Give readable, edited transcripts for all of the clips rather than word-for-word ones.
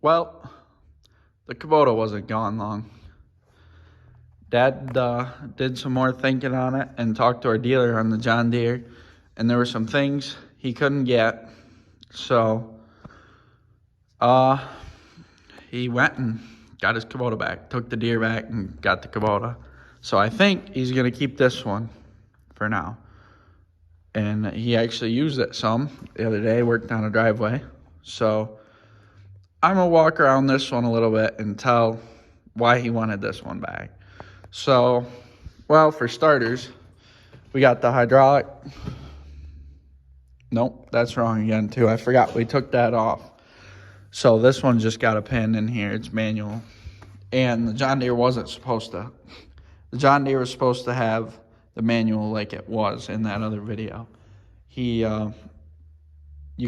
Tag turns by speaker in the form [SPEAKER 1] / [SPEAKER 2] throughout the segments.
[SPEAKER 1] Well, the Kubota wasn't gone long. Dad did some more thinking on it and talked to our dealer on the John Deere, and there were some things he couldn't get. So he went and got his Kubota back, took the Deere back and got the Kubota. So I think he's going to keep this one for now. And he actually used it some the other day, worked down a driveway. So I'm going to walk around this one a little bit and tell why he wanted this one back. So, well, for starters, we got the hydraulic. Nope, that's wrong again too. I forgot we took that off. So this one just got a pin in here. It's manual. And the John Deere wasn't supposed to. The John Deere was supposed to have the manual like it was in that other video. You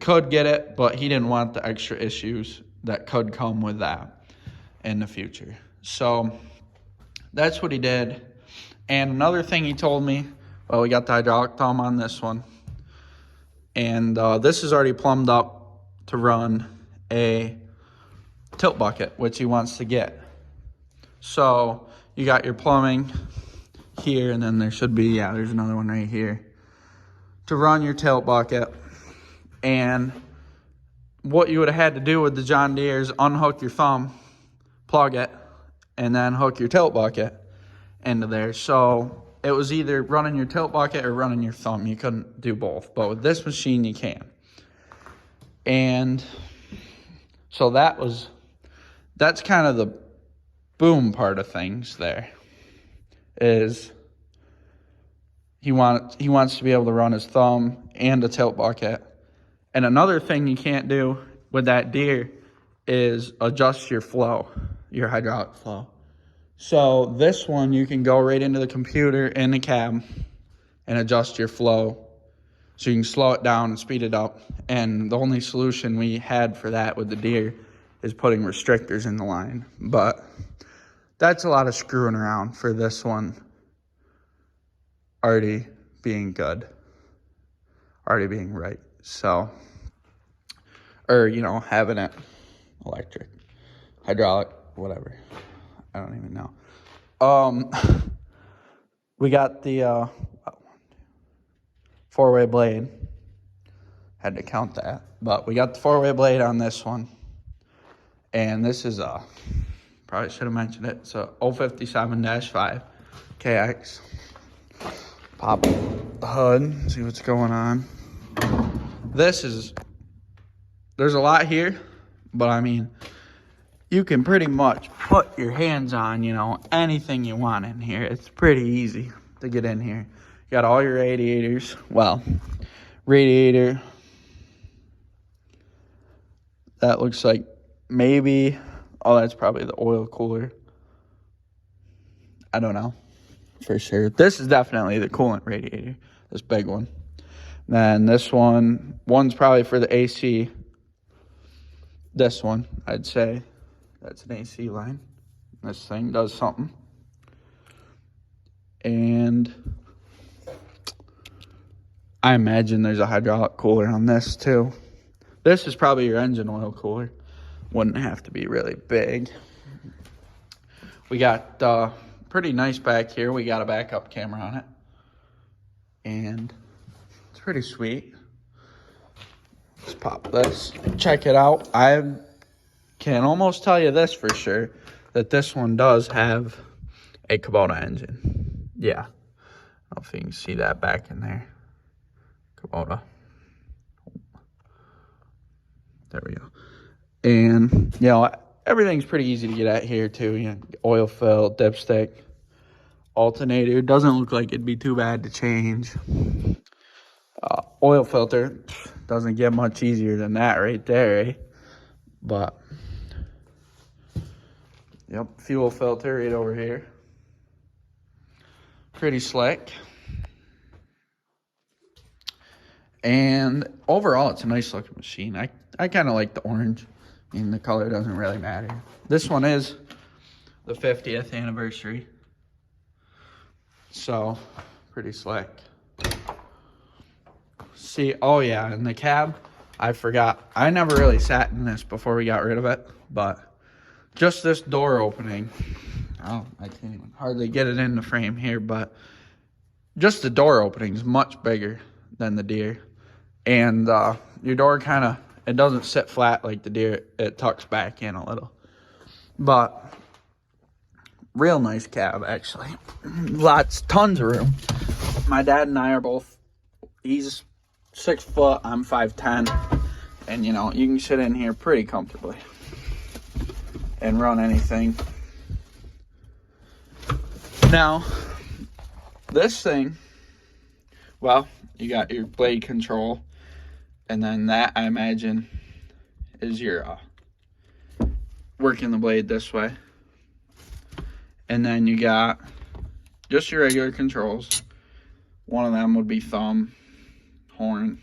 [SPEAKER 1] could get it, but he didn't want the extra issues that could come with that in the future. So that's what he did. And another thing he told me, well, we got the hydraulic thumb on this one. And this is already plumbed up to run a tilt bucket, which he wants to get. So you got your plumbing here, and then there should be, yeah, there's another one right here to run your tilt bucket. And what you would have had to do with the John Deere is unhook your thumb, plug it, and then hook your tilt bucket into there. So it was either running your tilt bucket or running your thumb. You couldn't do both, but with this machine you can. And so that's kind of the boom part of things there, is he wants to be able to run his thumb and a tilt bucket. And another thing you can't do with that Deere is adjust your flow, your hydraulic flow. So this one, you can go right into the computer in the cab and adjust your flow. So you can slow it down and speed it up. And the only solution we had for that with the Deere is putting restrictors in the line. But that's a lot of screwing around for this one already being good, already being right. So, or, you know, having it electric, hydraulic, whatever. I don't even know. We got the four-way blade. Had to count that. But we got the four-way blade on this one. And this is probably should have mentioned it. It's a 057-5 KX. Pop the hood, see what's going on. There's a lot here, but I mean, you can pretty much put your hands on, you know, anything you want in here. It's pretty easy to get in here. You got all your radiators. Well, radiator. That looks like maybe, oh, that's probably the oil cooler. I don't know for sure. This is definitely the coolant radiator, this big one. Then this one's probably for the AC. This one, I'd say, that's an AC line. This thing does something. And I imagine there's a hydraulic cooler on this too. This is probably your engine oil cooler. Wouldn't have to be really big. We got pretty nice back here. We got a backup camera on it. And it's pretty sweet. Let's pop this. Check it out. I can almost tell you this for sure, that this one does have a Kubota engine. Yeah. I don't know if you can see that back in there. Kubota. There we go. And, you know, everything's pretty easy to get at here too. You know, oil fill, dipstick, alternator. Doesn't look like it'd be too bad to change. Oil filter doesn't get much easier than that right there, eh? But, yep, fuel filter right over here. Pretty slick. And overall, it's a nice looking machine. I kind of like the orange. I mean, the color doesn't really matter. This one is the 50th anniversary. So, pretty slick. See, oh yeah, and the cab, I forgot. I never really sat in this before we got rid of it, but just this door opening. Oh, I can't even hardly get it in the frame here, but just the door opening is much bigger than the Deere. And your door kind of, it doesn't sit flat like the Deere. It tucks back in a little. But real nice cab, actually. Tons of room. My dad and I are both, he's 6 foot, I'm 5'10". And, you know, you can sit in here pretty comfortably and run anything. Now, this thing, well, you got your blade control, and then that, I imagine, is your working the blade this way. And then you got just your regular controls. One of them would be thumb, horn,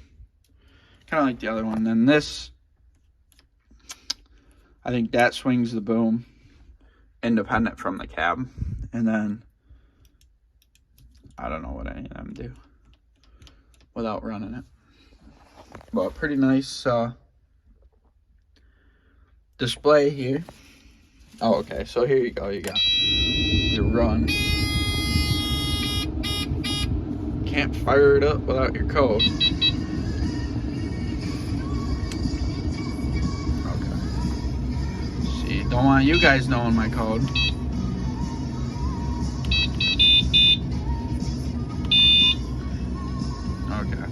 [SPEAKER 1] kind of like the other one. Then this, I think that swings the boom independent from the cab. And then I don't know what any of them do without running it. But pretty nice display here. Oh, okay, so here you go. You got your run. Can't fire it up without your code. Okay. See, don't want you guys knowing my code. Okay.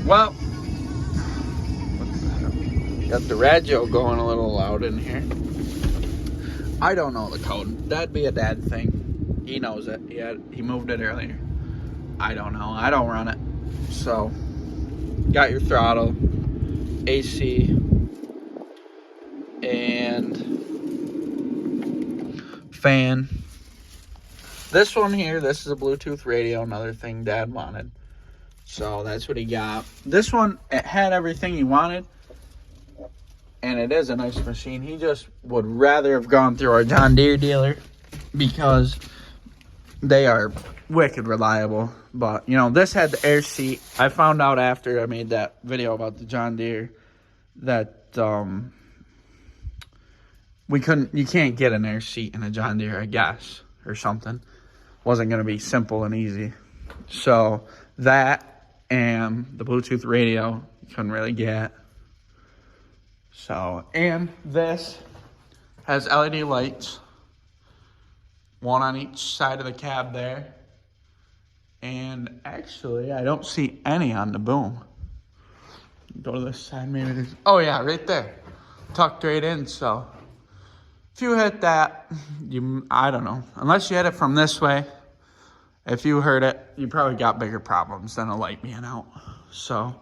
[SPEAKER 1] Well, got the radio going a little loud in here. I don't know the code. That'd be a dad thing. He knows it. He moved it earlier. I don't know. I don't run it. So, got your throttle, AC, and fan. This one here, this is a Bluetooth radio, another thing Dad wanted. So that's what he got. This one, it had everything he wanted, and it is a nice machine. He just would rather have gone through our John Deere dealer because they are wicked reliable. But, you know, this had the air seat. I found out after I made that video about the John Deere that you can't get an air seat in a John Deere, I guess, or something. Wasn't going to be simple and easy. So that and the Bluetooth radio you couldn't really get. So, and this has LED lights, one on each side of the cab there. And actually, I don't see any on the boom. Go to this side, maybe there's, oh yeah, right there. Tucked right in, so if you hit that, I don't know. Unless you hit it from this way, if you heard it, you probably got bigger problems than a light being out. So,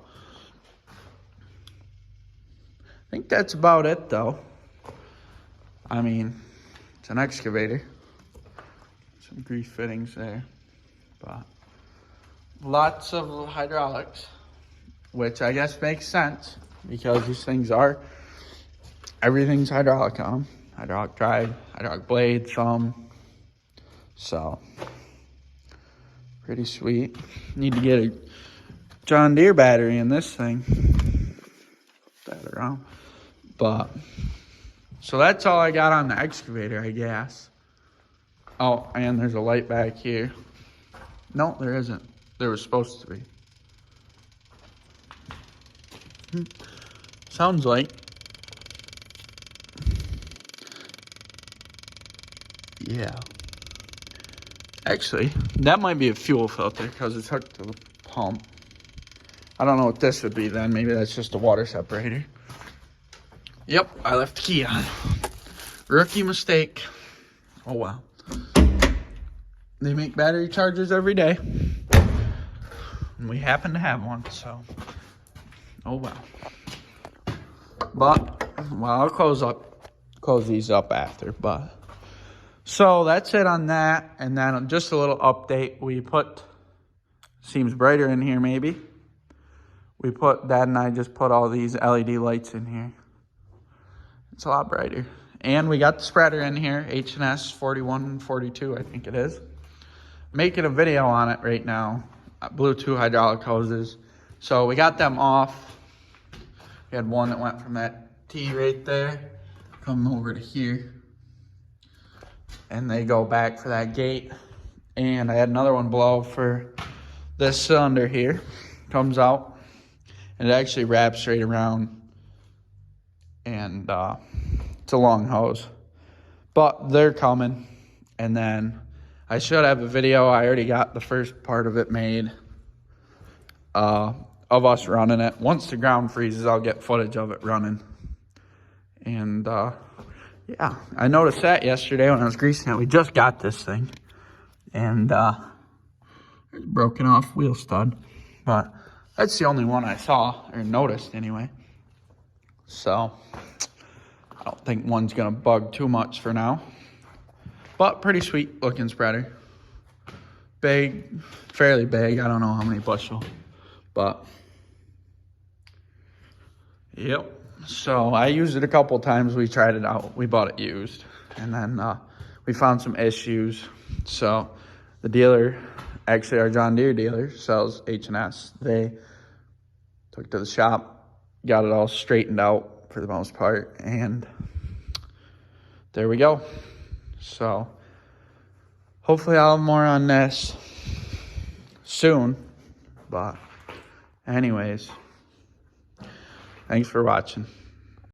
[SPEAKER 1] I think that's about it, though. I mean, it's an excavator. Some grease fittings there. But lots of hydraulics, which I guess makes sense because these things are, everything's hydraulic on them. Hydraulic drive, hydraulic blade, thumb. So, pretty sweet. Need to get a John Deere battery in this thing. Put that around. But, so that's all I got on the excavator, I guess. Oh, and there's a light back here. No, there isn't. There was supposed to be. Sounds like. Yeah. Actually, that might be a fuel filter because it's hooked to the pump. I don't know what this would be then. Maybe that's just a water separator. Yep, I left the key on. Rookie mistake. Oh, wow. They make battery chargers every day. And we happen to have one, so. Oh, well. But, well, I'll close these up after, but. So that's it on that. And then just a little update. We put, seems brighter in here maybe. Dad and I just put all these LED lights in here. It's a lot brighter. And we got the spreader in here, H&S 4142, I think it is. Making a video on it right now. Bluetooth hydraulic hoses. So we got them off. We had one that went from that T right there, come over to here. And they go back for that gate. And I had another one blow for this cylinder here. Comes out. And it actually wraps right around. And it's a long hose. But they're coming. And then I should have a video. I already got the first part of it made of us running it. Once the ground freezes, I'll get footage of it running. And yeah, I noticed that yesterday when I was greasing it. We just got this thing. And it's broken off wheel stud. But that's the only one I saw, or noticed anyway. So I don't think one's gonna bug too much for now. But pretty sweet looking spreader. Big, fairly big. I don't know how many bushel. But yep. So I used it a couple times. We tried it out. We bought it used. And then we found some issues. So the dealer, actually our John Deere dealer, sells H&S. They took it to the shop, got it all straightened out for the most part. And there we go. So hopefully I'll have more on this soon. But anyways, thanks for watching.